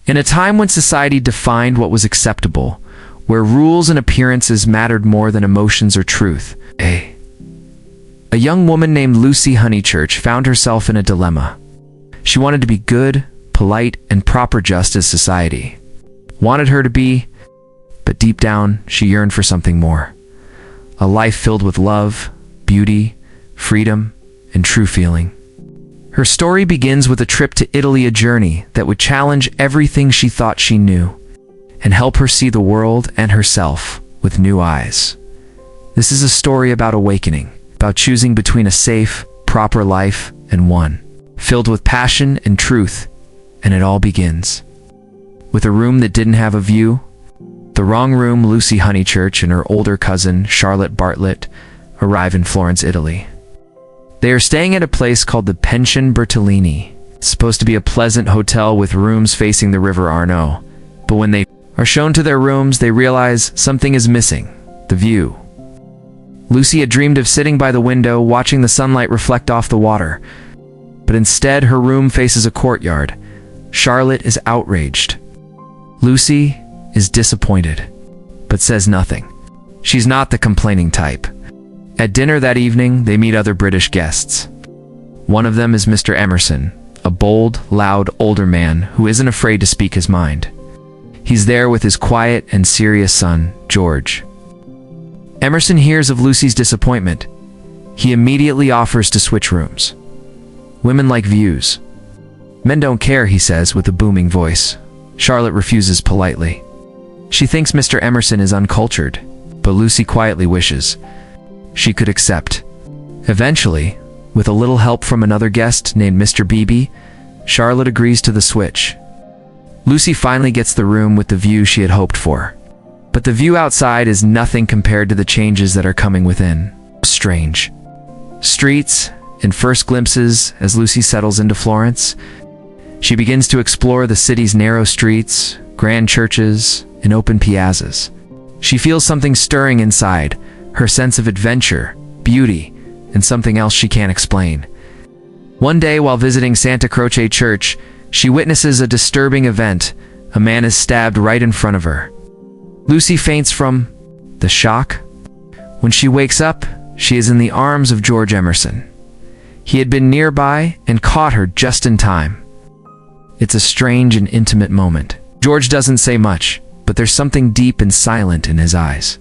In a time when society defined what was acceptable, where rules and appearances mattered more than emotions or truth, a young woman named Lucy Honeychurch found herself in a dilemma. She wanted to be good, polite, and proper just as society wanted her to be, but deep down, she yearned for something more. A life filled with love, beauty, freedom, and true feeling. Her story begins with a trip to Italy, a journey that would challenge everything she thought she knew and help her see the world and herself with new eyes. This is a story about awakening, about choosing between a safe, proper life and one filled with passion and truth, and it all begins with a room that didn't have a view. The wrong room. Lucy Honeychurch and her older cousin, Charlotte Bartlett, arrive in Florence, Italy. They are staying at a place called the Pension Bertolini. It's supposed to be a pleasant hotel with rooms facing the River Arno. But when they are shown to their rooms, they realize something is missing: the view. Lucy had dreamed of sitting by the window, watching the sunlight reflect off the water. But instead, her room faces a courtyard. Charlotte is outraged. Lucy is disappointed, but says nothing. She's not the complaining type. At dinner that evening, they meet other British guests. One of them is Mr. Emerson, a bold, loud, older man who isn't afraid to speak his mind. He's there with his quiet and serious son, George. Emerson hears of Lucy's disappointment. He immediately offers to switch rooms. Women like views. Men don't care, he says with a booming voice. Charlotte refuses politely. She thinks Mr. Emerson is uncultured, but Lucy quietly wishes she could accept. Eventually, with a little help from another guest named Mr. Beebe, Charlotte agrees to the switch. Lucy finally gets the room with the view she had hoped for. But the view outside is nothing compared to the changes that are coming within. Strange. Streets and first glimpses as Lucy settles into Florence. She begins to explore the city's narrow streets, grand churches, and open piazzas. She feels something stirring inside, her sense of adventure, beauty, and something else she can't explain. One day, while visiting Santa Croce Church, she witnesses a disturbing event. A man is stabbed right in front of her. Lucy faints from the shock. When she wakes up, she is in the arms of George Emerson. He had been nearby and caught her just in time. It's a strange and intimate moment. George doesn't say much, but there's something deep and silent in his eyes.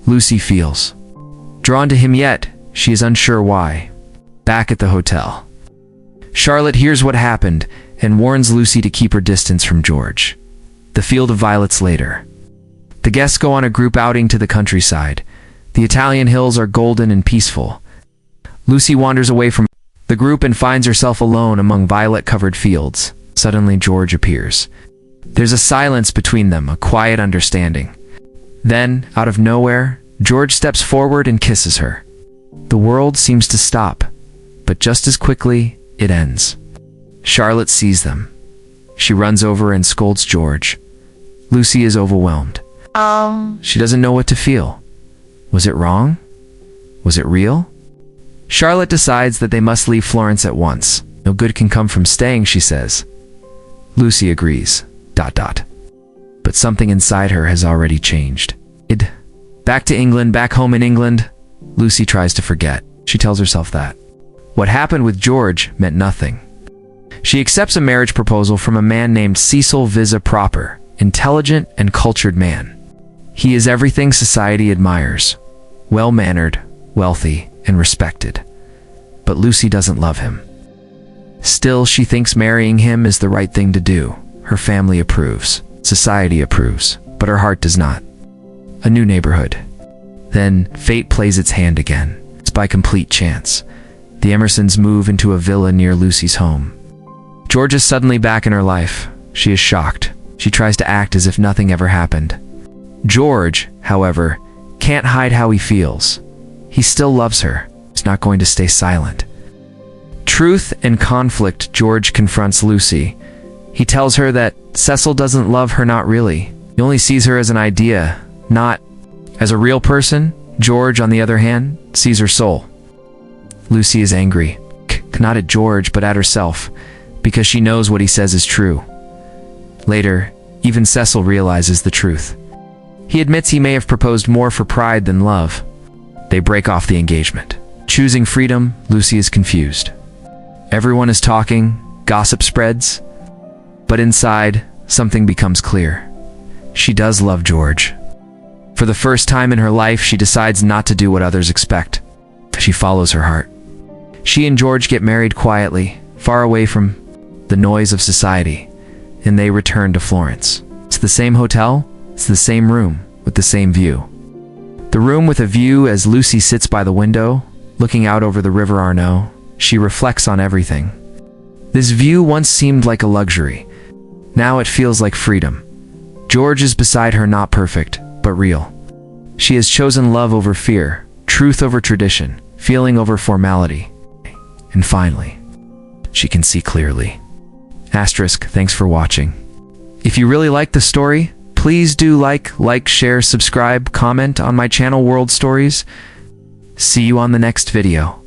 Lucy feels drawn to him, yet she is unsure why. Back at the hotel, Charlotte hears what happened and warns Lucy to keep her distance from George. The field of violets later. The guests go on a group outing to the countryside. The Italian hills are golden and peaceful. Lucy wanders away from the group and finds herself alone among violet-covered fields. Suddenly, George appears. There's a silence between them, a quiet understanding. Then, out of nowhere, George steps forward and kisses her. The world seems to stop, but just as quickly, it ends. Charlotte sees them. She runs over and scolds George. Lucy is overwhelmed. She doesn't know what to feel. Was it wrong? Was it real? Charlotte decides that they must leave Florence at once. No good can come from staying, she says. Lucy agrees. ... But something inside her has already changed. Back to England, back home in England, Lucy tries to forget. She tells herself that what happened with George meant nothing. She accepts a marriage proposal from a man named Cecil Visa Proper, intelligent and cultured man. He is everything society admires, well-mannered, wealthy, and respected. But Lucy doesn't love him. Still, she thinks marrying him is the right thing to do. Her family approves, society approves, but her heart does not. A new neighborhood. Then, fate plays its hand again. It's by complete chance. The Emersons move into a villa near Lucy's home. George is suddenly back in her life. She is shocked. She tries to act as if nothing ever happened. George, however, can't hide how he feels. He still loves her. He's not going to stay silent. Truth and conflict. George confronts Lucy. He tells her that Cecil doesn't love her, not really. He only sees her as an idea, not as a real person. George, on the other hand, sees her soul. Lucy is angry, not at George, but at herself, because she knows what he says is true. Later, even Cecil realizes the truth. He admits he may have proposed more for pride than love. They break off the engagement. Choosing freedom, Lucy is confused. Everyone is talking, gossip spreads, but inside, something becomes clear. She does love George. For the first time in her life, she decides not to do what others expect. She follows her heart. She and George get married quietly, far away from the noise of society, and they return to Florence. It's the same hotel, it's the same room, with the same view. The room with a view as Lucy sits by the window, looking out over the River Arno. She reflects on everything. This view once seemed like a luxury. Now it feels like freedom. George is beside her, not perfect, but real. She has chosen love over fear, truth over tradition, feeling over formality. And finally, she can see clearly. Asterisk, thanks for watching. If you really like the story, please do like, share, subscribe, comment on my channel World Stories. See you on the next video.